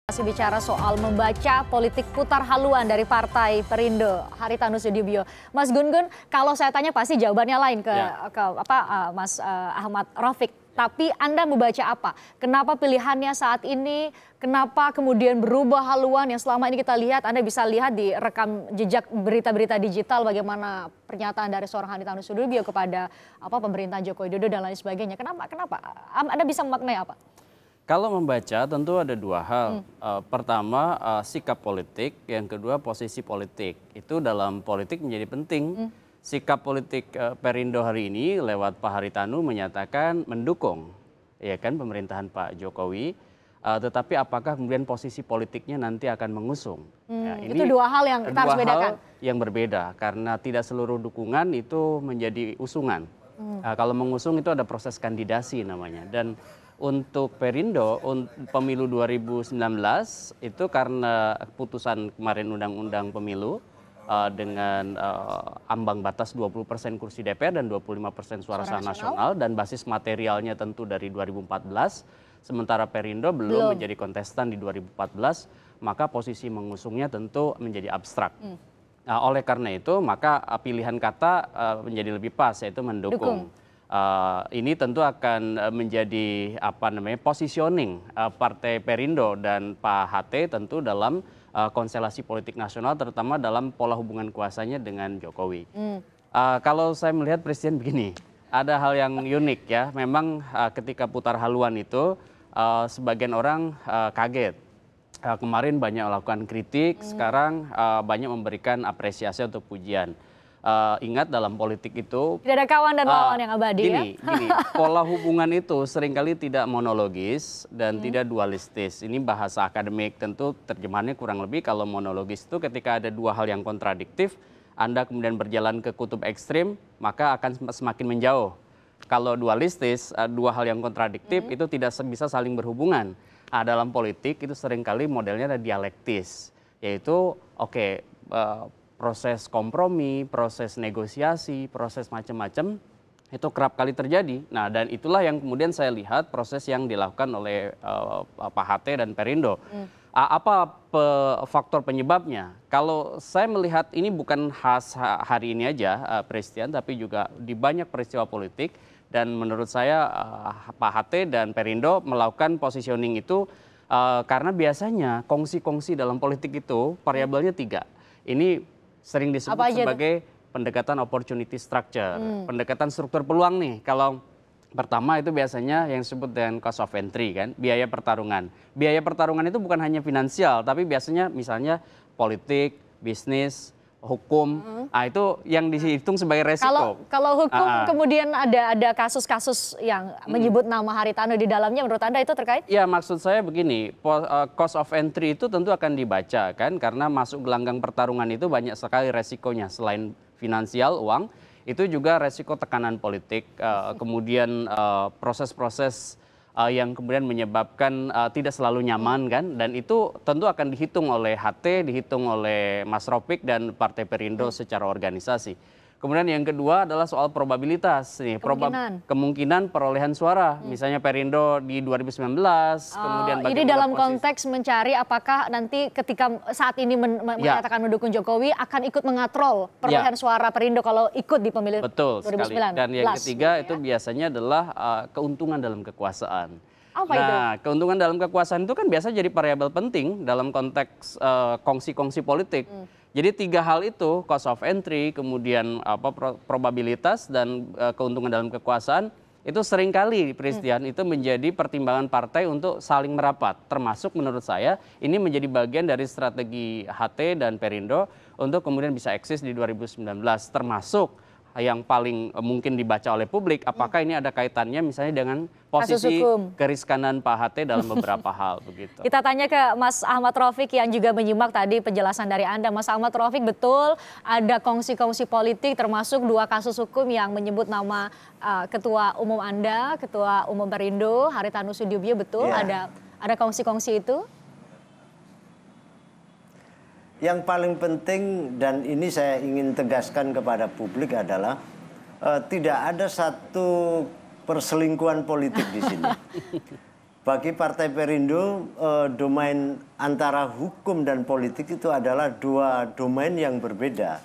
Masih bicara soal membaca politik putar haluan dari Partai Perindo, Haritanu Sudibyo. Mas Gun-Gun, kalau saya tanya pasti jawabannya lain ke Mas Ahmad Rafiq. Tapi Anda membaca apa? Kenapa pilihannya saat ini? Kenapa kemudian berubah haluan yang selama ini kita lihat? Anda bisa lihat di rekam jejak berita-berita digital bagaimana pernyataan dari seorang Haritanu Sudibyo kepada pemerintahan Joko Widodo dan lain sebagainya. Kenapa? Anda bisa memaknai apa? Kalau membaca tentu ada dua hal. Pertama sikap politik, yang kedua posisi politik. Itu dalam politik menjadi penting. Sikap politik Perindo hari ini lewat Pak Haritanu menyatakan mendukung ya kan pemerintahan Pak Jokowi. Tetapi apakah kemudian posisi politiknya nanti akan mengusung? Ya, itu dua hal yang kita harus bedakan. Yang berbeda karena tidak seluruh dukungan itu menjadi usungan. Kalau mengusung itu ada proses kandidasi namanya. Dan untuk Perindo, pemilu 2019 itu karena putusan kemarin undang-undang pemilu dengan ambang batas 20% kursi DPR dan 25% suara sah nasional dan basis materialnya tentu dari 2014, sementara Perindo belum menjadi kontestan di 2014, maka posisi mengusungnya tentu menjadi abstrak. Nah, oleh karena itu maka pilihan kata menjadi lebih pas, yaitu mendukung. Ini tentu akan menjadi positioning Partai Perindo dan Pak HT tentu dalam konstelasi politik nasional, terutama dalam pola hubungan kuasanya dengan Jokowi. Kalau saya melihat Presiden begini, ada hal yang unik ya. Memang ketika putar haluan itu sebagian orang kaget. Kemarin banyak melakukan kritik, sekarang banyak memberikan apresiasi atau pujian. Ingat dalam politik itu tidak ada kawan dan lawan yang abadi. Gini, pola hubungan itu seringkali tidak monologis dan tidak dualistis. Ini bahasa akademik, tentu terjemahannya kurang lebih. Kalau monologis itu ketika ada dua hal yang kontradiktif, Anda kemudian berjalan ke kutub ekstrim, maka akan semakin menjauh. Kalau dualistis, dua hal yang kontradiktif itu tidak bisa saling berhubungan. Dalam politik itu seringkali modelnya ada dialektis, yaitu proses kompromi, proses negosiasi, proses macam-macam itu kerap kali terjadi. Nah, dan itulah yang kemudian saya lihat proses yang dilakukan oleh Pak HT dan Perindo. Apa faktor penyebabnya? Kalau saya melihat ini bukan khas hari ini aja, Presiden, tapi juga di banyak peristiwa politik. Dan menurut saya Pak HT dan Perindo melakukan positioning itu karena biasanya kongsi-kongsi dalam politik itu variabelnya 3. Ini sering disebut sebagai pendekatan opportunity structure, pendekatan struktur peluang nih. Kalau pertama itu biasanya yang disebut dengan cost of entry kan, biaya pertarungan. Biaya pertarungan itu bukan hanya finansial, tapi biasanya misalnya politik, bisnis, hukum, itu yang dihitung sebagai resiko. Kalau hukum kemudian ada kasus-kasus yang menyebut nama Haritanu di dalamnya, menurut Anda itu terkait? Ya, maksud saya begini, cost of entry itu tentu akan dibaca kan, karena masuk gelanggang pertarungan itu banyak sekali resikonya. Selain finansial, uang, itu juga resiko tekanan politik, kemudian proses-proses yang kemudian menyebabkan tidak selalu nyaman kan, dan itu tentu akan dihitung oleh HT, dihitung oleh Mas Rafiq dan Partai Perindo secara organisasi. Kemudian yang kedua adalah soal probabilitas nih, kemungkinan perolehan suara, misalnya Perindo di 2019, kemudian ini dalam konteks mencari apakah nanti ketika saat ini menyatakan mendukung Jokowi akan ikut mengatrol perolehan suara Perindo kalau ikut di pemilu 2019. Betul sekali. Dan yang ketiga itu biasanya adalah keuntungan dalam kekuasaan. Nah, keuntungan dalam kekuasaan itu kan biasa jadi variabel penting dalam konteks kongsi-kongsi politik. Jadi 3 hal itu, cost of entry, kemudian probabilitas dan keuntungan dalam kekuasaan, itu seringkali Presiden itu menjadi pertimbangan partai untuk saling merapat. Termasuk menurut saya ini menjadi bagian dari strategi HT dan Perindo untuk kemudian bisa eksis di 2019, termasuk yang paling mungkin dibaca oleh publik, apakah ini ada kaitannya misalnya dengan posisi keriskanan Pak HT dalam beberapa hal begitu. Kita tanya ke Mas Ahmad Rafiq yang juga menyimak tadi penjelasan dari Anda. Mas Ahmad Rafiq, betul ada kongsi-kongsi politik termasuk 2 kasus hukum yang menyebut nama Ketua Umum Anda, Ketua Umum Perindo, Haritanu Sudibyo, betul ada kongsi-kongsi itu? Yang paling penting dan ini saya ingin tegaskan kepada publik adalah tidak ada satu perselingkuhan politik di sini. bagi Partai Perindo, domain antara hukum dan politik itu adalah dua domain yang berbeda.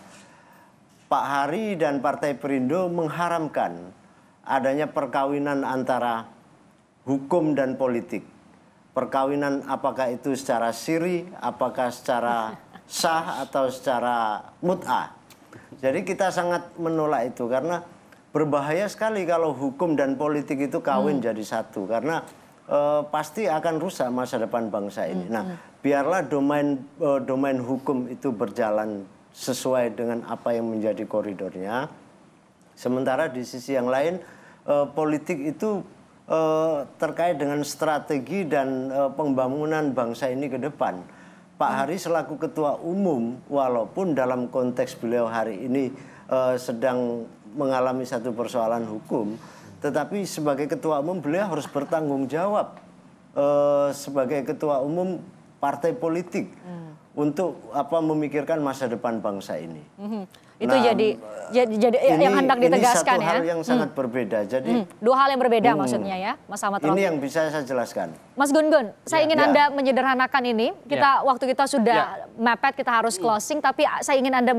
Pak Hari dan Partai Perindo mengharamkan adanya perkawinan antara hukum dan politik. Perkawinan apakah itu secara siri, apakah secara sah atau secara mut'ah. Jadi kita sangat menolak itu karena berbahaya sekali kalau hukum dan politik itu kawin jadi satu. Karena pasti akan rusak masa depan bangsa ini. Nah, biarlah domain hukum itu berjalan sesuai dengan apa yang menjadi koridornya. Sementara di sisi yang lain, politik itu terkait dengan strategi dan pembangunan bangsa ini ke depan. Pak Hari selaku ketua umum, walaupun dalam konteks beliau hari ini sedang mengalami satu persoalan hukum, tetapi sebagai ketua umum beliau harus bertanggung jawab sebagai ketua umum partai politik untuk memikirkan masa depan bangsa ini. Itu jadi yang hendak ditegaskan ini satu hal yang sangat berbeda. Jadi dua hal yang berbeda maksudnya ya, Mas Ahmad Rofiq. Ini yang bisa saya jelaskan. Mas Gun-Gun, saya ingin Anda menyederhanakan ini. Waktu kita sudah mepet, kita harus closing, tapi saya ingin Anda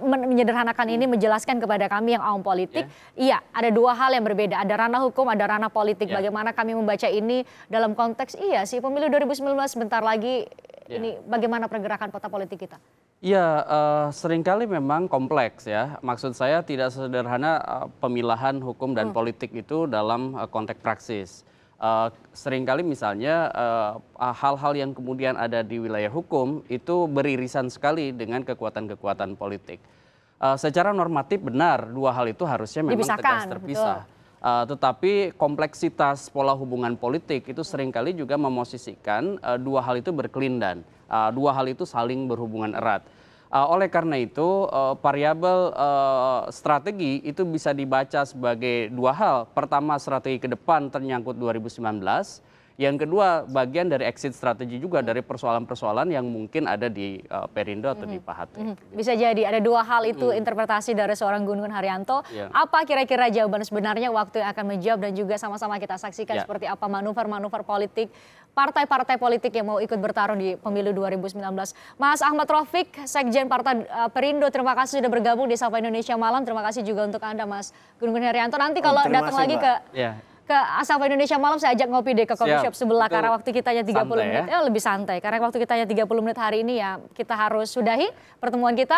menyederhanakan ini, menjelaskan kepada kami yang awam politik. Iya, ada dua hal yang berbeda. Ada ranah hukum, ada ranah politik. Bagaimana kami membaca ini dalam konteks pemilu 2019 sebentar lagi. Ini bagaimana pergerakan peta politik kita? Ya, seringkali memang kompleks ya. Maksud saya tidak sederhana pemilahan hukum dan politik itu dalam konteks praksis. Seringkali misalnya hal-hal yang kemudian ada di wilayah hukum itu beririsan sekali dengan kekuatan-kekuatan politik. Secara normatif benar dua hal itu harusnya memang tegas terpisah. Tetapi kompleksitas pola hubungan politik itu seringkali juga memosisikan dua hal itu berkelindan. Dua hal itu saling berhubungan erat. Oleh karena itu variabel strategi itu bisa dibaca sebagai dua hal. Pertama, strategi ke depan ternyangkut 2019. Yang kedua, bagian dari exit strategi juga dari persoalan-persoalan yang mungkin ada di Perindo atau di Pak Hate. Bisa jadi ada dua hal itu interpretasi dari seorang Gun-Gun Haryanto. Apa kira-kira jawaban sebenarnya, waktu yang akan menjawab, dan juga sama-sama kita saksikan seperti apa manuver-manuver politik partai-partai politik yang mau ikut bertarung di pemilu 2019. Mas Ahmad Rofiq, Sekjen Partai Perindo, terima kasih sudah bergabung di Sapa Indonesia Malam. Terima kasih juga untuk Anda, Mas Gun-Gun Haryanto. Nanti kalau datang lagi ke Sapa Indonesia Malam, saya ajak ngopi deh ke coffee shop sebelah, karena waktu kita hanya 30 menit. Lebih santai, karena waktu kita hanya 30 menit hari ini ya, kita harus sudahi pertemuan kita.